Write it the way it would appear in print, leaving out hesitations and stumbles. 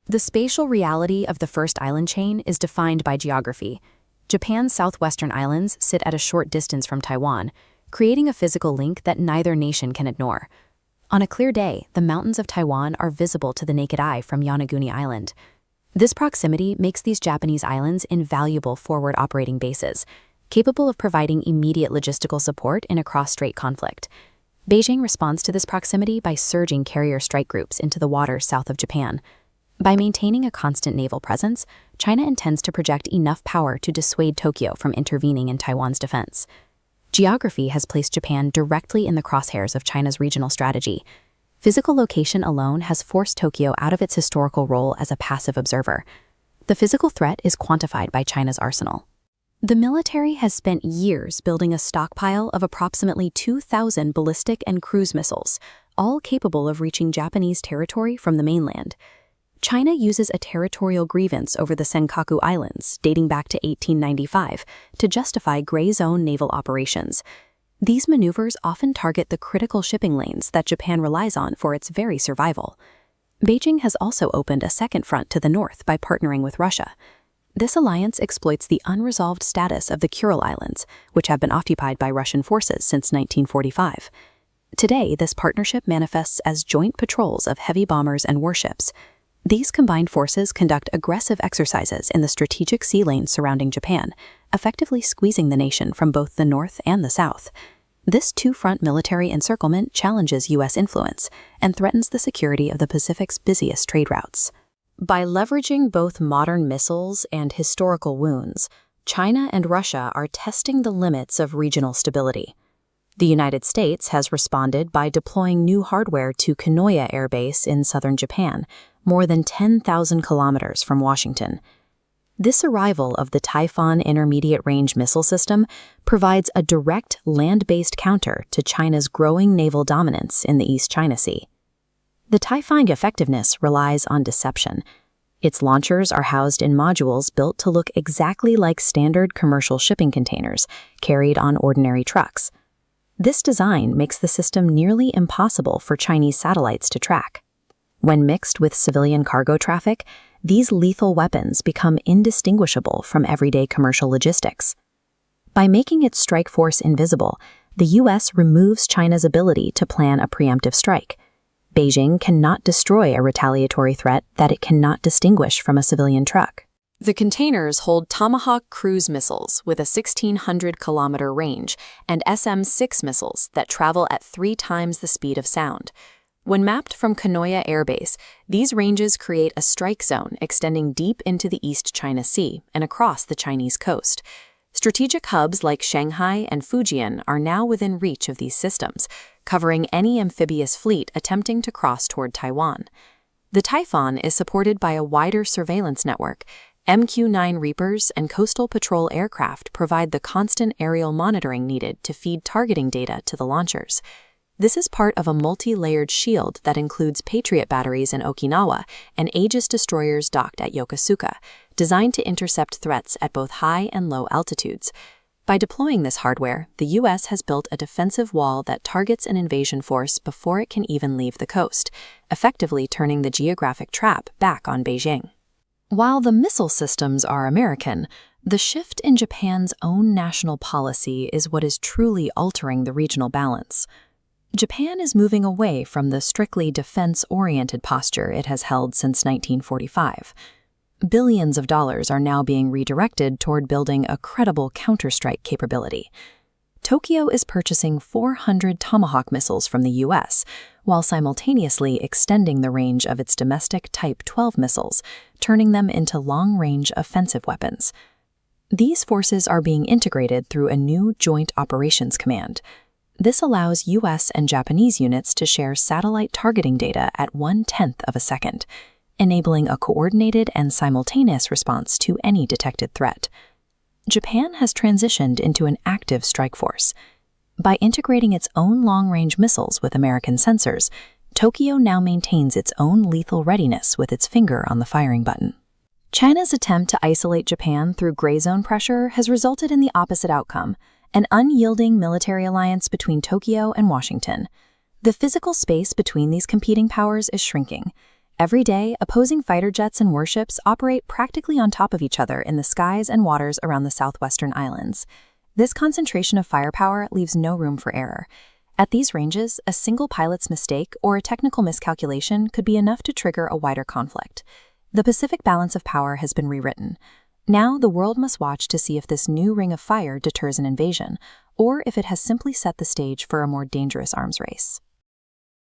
The spatial reality of the first island chain is defined by geography. Japan's southwestern islands sit at a short distance from Taiwan, creating a physical link that neither nation can ignore. On a clear day, the mountains of Taiwan are visible to the naked eye from Yonaguni Island. This proximity makes these Japanese islands invaluable forward operating bases, capable of providing immediate logistical support in a cross-strait conflict. Beijing responds to this proximity by surging carrier strike groups into the waters south of Japan. By maintaining a constant naval presence, China intends to project enough power to dissuade Tokyo from intervening in Taiwan's defense. Geography has placed Japan directly in the crosshairs of China's regional strategy. Physical location alone has forced Tokyo out of its historical role as a passive observer. The physical threat is quantified by China's arsenal. The military has spent years building a stockpile of approximately 2,000 ballistic and cruise missiles, all capable of reaching Japanese territory from the mainland. China uses a territorial grievance over the Senkaku Islands, dating back to 1895, to justify gray zone naval operations. These maneuvers often target the critical shipping lanes that Japan relies on for its very survival. Beijing has also opened a second front to the north by partnering with Russia. This alliance exploits the unresolved status of the Kuril Islands, which have been occupied by Russian forces since 1945. Today, this partnership manifests as joint patrols of heavy bombers and warships. These combined forces conduct aggressive exercises in the strategic sea lanes surrounding Japan, effectively squeezing the nation from both the north and the south. This two-front military encirclement challenges U.S. influence and threatens the security of the Pacific's busiest trade routes. By leveraging both modern missiles and historical wounds, China and Russia are testing the limits of regional stability. The United States has responded by deploying new hardware to Kanoya Air Base in southern Japan, more than 10,000 kilometers from Washington. This arrival of the Typhoon Intermediate-Range Missile System provides a direct land-based counter to China's growing naval dominance in the East China Sea. The Typhoon's effectiveness relies on deception. Its launchers are housed in modules built to look exactly like standard commercial shipping containers carried on ordinary trucks. This design makes the system nearly impossible for Chinese satellites to track. When mixed with civilian cargo traffic, these lethal weapons become indistinguishable from everyday commercial logistics. By making its strike force invisible, the U.S. removes China's ability to plan a preemptive strike. Beijing cannot destroy a retaliatory threat that it cannot distinguish from a civilian truck. The containers hold Tomahawk cruise missiles with a 1,600-kilometer range and SM-6 missiles that travel at 3 times the speed of sound. When mapped from Kanoya Air Base, these ranges create a strike zone extending deep into the East China Sea and across the Chinese coast. Strategic hubs like Shanghai and Fujian are now within reach of these systems, covering any amphibious fleet attempting to cross toward Taiwan. The Typhoon is supported by a wider surveillance network. MQ-9 Reapers and Coastal Patrol aircraft provide the constant aerial monitoring needed to feed targeting data to the launchers. This is part of a multi-layered shield that includes Patriot batteries in Okinawa and Aegis destroyers docked at Yokosuka, designed to intercept threats at both high and low altitudes. By deploying this hardware, the U.S. has built a defensive wall that targets an invasion force before it can even leave the coast, effectively turning the geographic trap back on Beijing. While the missile systems are American, the shift in Japan's own national policy is what is truly altering the regional balance. Japan is moving away from the strictly defense-oriented posture it has held since 1945. Billions of dollars are now being redirected toward building a credible counterstrike capability. Tokyo is purchasing 400 Tomahawk missiles from the U.S., while simultaneously extending the range of its domestic Type 12 missiles, turning them into long-range offensive weapons. These forces are being integrated through a new Joint Operations Command. This allows U.S. and Japanese units to share satellite targeting data at 1/10 of a second, enabling a coordinated and simultaneous response to any detected threat. Japan has transitioned into an active strike force. By integrating its own long-range missiles with American sensors, Tokyo now maintains its own lethal readiness with its finger on the firing button. China's attempt to isolate Japan through gray zone pressure has resulted in the opposite outcome, an unyielding military alliance between Tokyo and Washington. The physical space between these competing powers is shrinking, Every day, opposing fighter jets and warships operate practically on top of each other in the skies and waters around the southwestern islands. This concentration of firepower leaves no room for error. At these ranges, a single pilot's mistake or a technical miscalculation could be enough to trigger a wider conflict. The Pacific balance of power has been rewritten. Now, the world must watch to see if this new ring of fire deters an invasion, or if it has simply set the stage for a more dangerous arms race.